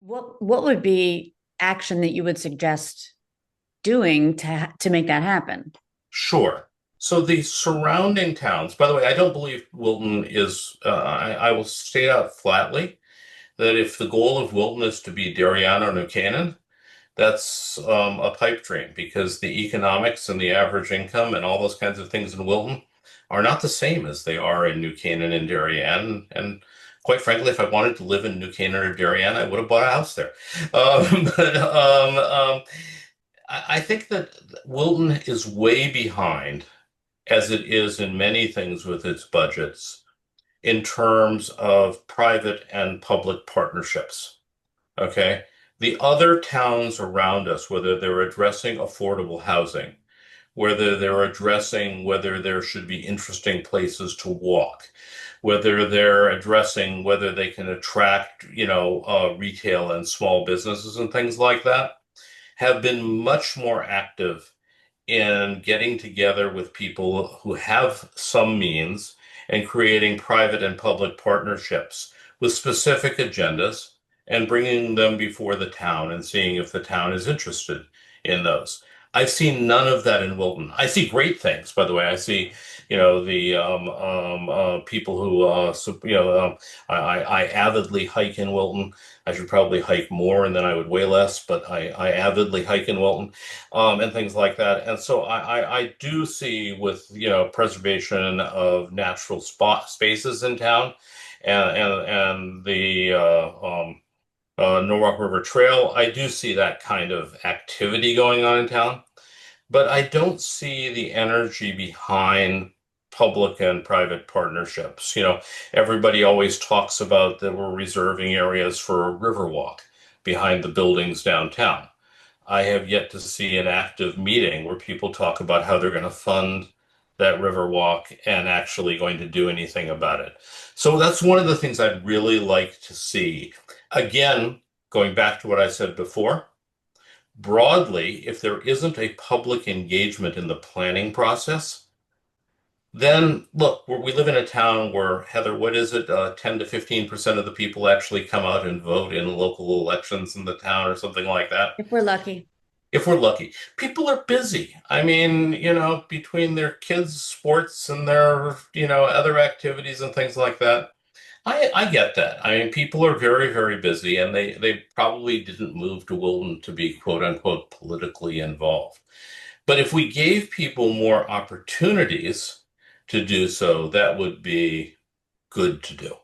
What would be action that you would suggest doing to make that happen? Sure. So the surrounding towns, by the way, I don't believe Wilton is, I will state out flatly that if the goal of Wilton is to be Darien or New Canaan, that's a pipe dream because the economics and the average income and all those kinds of things in Wilton are not the same as they are in New Canaan and Darien. And quite frankly, if I wanted to live in New Canaan or Darien, I would have bought a house there. I think that Wilton is way behind, as it is in many things with its budgets, in terms of private and public partnerships. Okay. The other towns around us, whether they're addressing affordable housing, whether they're addressing whether there should be interesting places to walk, whether they're addressing whether they can attract, retail and small businesses and things like that, have been much more active in getting together with people who have some means and creating private and public partnerships with specific agendas and bringing them before the town and seeing if the town is interested in those. I've seen none of that in Wilton. I see great things, by the way. I see, the people who, I avidly hike in Wilton. I should probably hike more and then I would weigh less, but I avidly hike in Wilton, and things like that. And so I do see with, preservation of natural spaces in town and the Norwalk River Trail, I do see that kind of activity going on in town, but I don't see the energy behind public and private partnerships. Everybody always talks about that we're reserving areas for a river walk behind the buildings downtown. I have yet to see an active meeting where people talk about how they're going to fund that river walk and actually going to do anything about it. So that's one of the things I'd really like to see. Again, going back to what I said before, broadly, if there isn't a public engagement in the planning process, then look, we live in a town where, Heather, what is it? 10 to 15% of the people actually come out and vote in local elections in the town or something like that. If we're lucky. If we're lucky. People are busy. I mean, between their kids' sports and their, other activities and things like that. I get that. I mean, people are very, very busy and they probably didn't move to Wilton to be quote unquote politically involved. But if we gave people more opportunities to do so, that would be good to do.